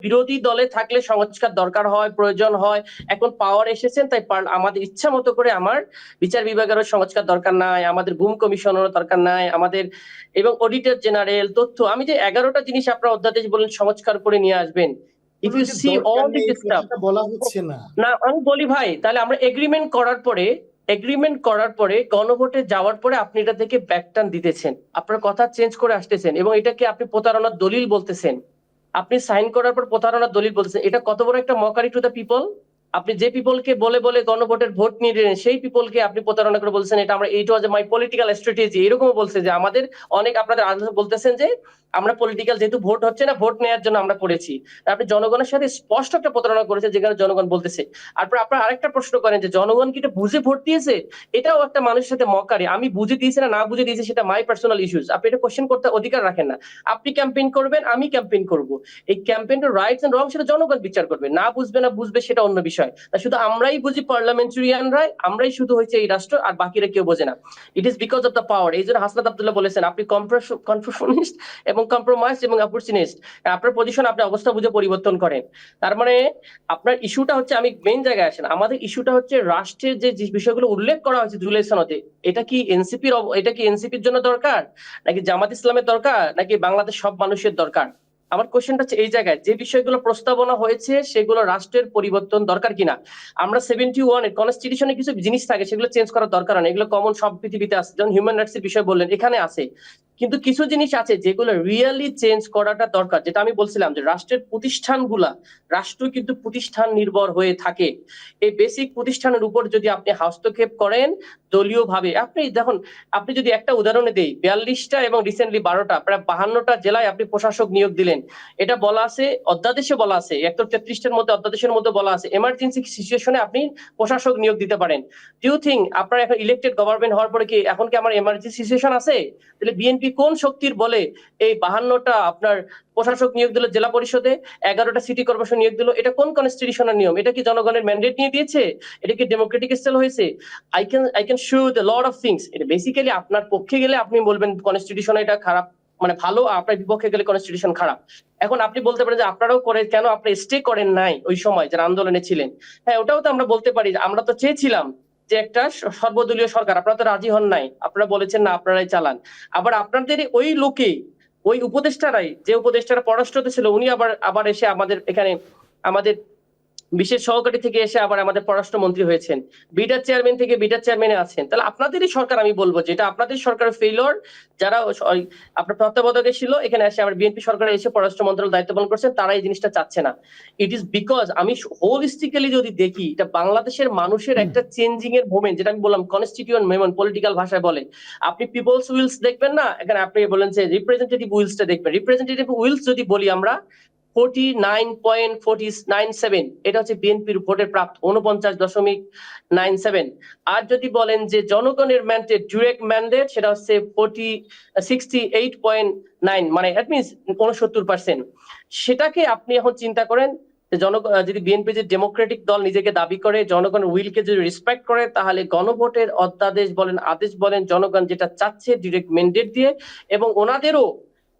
বিরোধী দলে থাকলে সংস্কার দরকার হয়, প্রয়োজন হয়। এখন পাওয়ার এসেছেন, তাই আমাদের ইচ্ছা মতো করে আমার বিচার বিভাগেরও সংস্কার দরকার নাই, আমাদের গুম কমিশনেরও দরকার নাই, আমাদের এবং অডিটর জেনারেল তথ্য, আমি যে 11টা জিনিস আপনার অধ্যাদেশ বলেন সংস্কার করে নিয়ে আসবেন, ইফ ইউ যে সি দরকার অল নেই দিস এই স্টাফ, কথাটা বলা হচ্ছে না। না আমি বলি ভাই, তাহলে আমরা এগ্রিমেন্ট করার পরে গণভোটে যাওয়ার পরে আপনি এটা থেকে ব্যাকটার্ন দিতেছেন, আপনার কথা চেঞ্জ করে আসতেছেন এবং এটাকে আপনি প্রতারণার দলিল বলতেছেন। আপনি সাইন করার পর প্রতারণার দলিল বলতেছেন, এটা কত বড় একটা মকারি টু দ্য পিপল। আপনি যে পিপলকে বলে বলে গণভোটের ভোট নিয়ে দিলেন, সেই পিপলকে আপনি প্রতারণা করে বলছেন এটা আমরা, এইট ওয়াজ মাই পলিটিক্যাল স্ট্র্যাটেজি, এরকমও বলছে যে আমাদের অনেক আপনাদের আলোচনা বলতেছেন যে আমরা পলিটিক্যাল, যেহেতু ভোট হচ্ছে না, ভোট নেওয়ার জন্য আমরা করেছি। আপনি জনগণের সাথে স্পষ্ট একটা প্রতারণা করেছে, যেখানে জনগণ বলতেছে। তারপর আপনার আরেকটা প্রশ্ন করেন যে জনগণ কি এটা বুঝে ভোট দিয়েছে, এটাও একটা মানুষের সাথে মকারি। আমি বুঝে দিয়েছি না বুঝে দিয়েছি সেটা মাই পার্সোনাল ইস্যুস, আপনি এটা কোশ্চেন করতে অধিকার রাখেন না। আপনি ক্যাম্পেইন করবেন, আমি ক্যাম্পেইন করব, এই ক্যাম্পেইনের রাইটস এন্ড রং সেটা জনগণ বিচার করবে, না বুঝবে না বুঝবে সেটা অন্য বিষয়। তা শুধু আমরাই বুঝি, পার্লামেন্টারিয়ানরাই আমরাই শুধু হয়েছে এই রাষ্ট্র, আর বাকিরা কেউ বোঝে না। It is because of the power. এই জন্য হাসনাত আব্দুল্লাহ বলেছেন আপনি কনফরমিস্ট এবং কম্প্রোমাইজ এবং অপরচুনিস্ট, আপনার পজিশন আপনি অবস্থা বুঝে পরিবর্তন করেন। তার মানে আপনার ইস্যুটা হচ্ছে, আমি মেইন জায়গায় আসেন, আমাদের ইস্যুটা হচ্ছে রাষ্ট্রের যে বিষয়গুলো উল্লেখ করা হয়েছে জুলাই সনদে, এটা কি এনসিপির জন্য দরকার, নাকি জামাত ইসলামের দরকার, নাকি বাংলাদেশ সব মানুষের দরকার? আমার কোশ্চেনটা হচ্ছে এই জায়গায়, যে বিষয়গুলো প্রস্তাবনা হয়েছে সেগুলো রাষ্ট্রের পরিবর্তন দরকার কিনা। আমরা 71 এর কনস্টিটিউশনে কিছু জিনিস থাকে সেগুলো চেঞ্জ করার দরকার নেই, এগুলো কমন সব পৃথিবীতে আছে, যেমন হিউম্যান রাইটস এর বিষয় বললেন এখানে আছে। কিন্তু কিছু জিনিস আছে যেগুলো রিয়েলি চেঞ্জ করাটা দরকার, যেটা আমি বলছিলাম যে রাষ্ট্রের প্রতিষ্ঠানগুলা, রাষ্ট্র কিন্তু প্রতিষ্ঠান নির্ভর হয়ে থাকে। এই বেসিক প্রতিষ্ঠানের উপর যদি আপনি হস্তক্ষেপ করেন দলীয় ভাবে, আপনি দেখুন, আপনি যদি একটা উদাহরণে দেই, 42টা এবং রিসেন্টলি 12টা, প্রায় 52টা জেলায় আপনি প্রশাসক নিয়োগ দিলেন। এটা বলা আছে অধ্যাদেশে, বলা আছে 133টার মধ্যে অধ্যাদেশের মধ্যে বলা আছে এমার্জেন্সি সিচুয়েশনে আপনি প্রশাসক নিয়োগ দিতে পারেন। ডু ইউ থিঙ্ক আপনার এখন ইলেক্টেড গভর্নমেন্ট হওয়ার পরে কি এখন কি আমার এমার্জেন্সি সিচুয়েশন আছে? তাহলে বিএনপি কোন শক্তির বলে এই 52টা আপনার প্রশাসক নিয়োগ দিল জেলা পরিষদে, 11টা সিটি কর্পোরেশন নিয়োগ দিল? এটা কোন কনস্টিটিউশনের নিয়ম? এটা কি জনগণের ম্যান্ডেট নিয়ে দিয়েছে? এটা কি ডেমোক্রেটিক স্টাইল হয়েছে? I can show the lot of things. এটা বেসিক্যালি আপনার পক্ষে গেলে আপনি বলবেন কনস্টিটিউশন এটা খারাপ, মানে ভালো, আপনার বিপক্ষে গেলে কনস্টিটিউশন খারাপ। এখন আপনি বলতে পারেন যে আপনারাও করে, কেন আপনি স্টে করেন নাই ওই সময় যারা আন্দোলনে ছিলেন? হ্যাঁ, ওটাও তো আমরা বলতে পারি, আমরা তো চেয়েছিলাম যে একটা সর্বদলীয় সরকার, আপনারা তো রাজি হন নাই, আপনারা বলেছেন না আপনারাই চালান। আবার আপনাদের ওই লোকে, ওই উপদেষ্টারাই, যে উপদেষ্টারা পররাষ্ট্রতে ছিল, উনি আবার আবার এসে আমাদের এখানে আমাদের বিশেষ সহকারী থেকে এসে আবার আমাদের পররাষ্ট্রমন্ত্রী হয়েছেন, বিডার চেয়ারম্যান থেকে বিডার চেয়ারম্যানে আছেন। তাহলে আপনাদেরই সরকার, আমি বলবো যেটা আপনাদের সরকারের ফেইলর, যারা আপনার তত্ত্বাবধায়কে ছিল এখানে এসে আবার বিএনপি সরকারে এসে পররাষ্ট্র মন্ত্রণালয় দায়িত্ব পালন করছেন, তারা এই জিনিসটা চাচ্ছে না। ইট ইজ বিকজ আমি হোলিস্টিক্যালি যদি দেখি, এটা বাংলাদেশের মানুষের একটা চেঞ্জিং এর মুভমেন্ট, যেটা আমি বললাম কনস্টিটিউয়েন্ট মুভমেন্ট পলিটিক্যাল ভাষায় বলে। আপনি পিপলস উইলস দেখবেন না, এখানে আপনি বলেন যে রিপ্রেজেন্টেটিভ উইলসটা দেখবেন। রিপ্রেজেন্টেটিভ উইলস যদি বলি আমরা 49.497, এটা হচ্ছে বিএনপির ভোটের প্রাপ্ত 49.97। আর যদি বলেন যে জনগণের ম্যান্ডেট, ডিরেক্ট ম্যান্ডেট, সেটা হচ্ছে 68.9, মানে দ্যাট মিনস 69%। সেটাকে আপনি এখন চিন্তা করেন যে যদি বিএনপি যে ডেমোক্রেটিক দল নিজেকে দাবি করে, জনগণের উইলকে যদি রেসপেক্ট করে, তাহলে গণভোটের অধ্যাদেশ বলেন, আদেশ বলেন, জনগণ যেটা চাচ্ছে ডিরেক্ট ম্যান্ডেট দিয়ে, এবং ওনাদেরও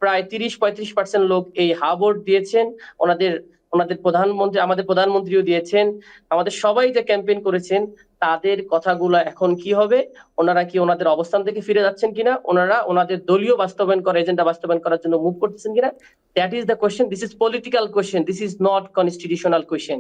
প্রায় 30-35% লোক এই হা ভোট দিয়েছেন। ওনাদের ওনাদের প্রধানমন্ত্রী, আমাদের প্রধানমন্ত্রীও দিয়েছেন, আমাদের সবাই যে ক্যাম্পেইন করেছেন, তাদের কথাগুলো এখন কি হবে? ওনারা কি ওনাদের অবস্থান থেকে ফিরে যাচ্ছেন কিনা, ওনারা ওনাদের দলীয় বাস্তবায়ন করা এজেন্ডা বাস্তবায়ন করার জন্য মুভ করতেছেন কিনা? That is the question. This is political question, this is not constitutional question.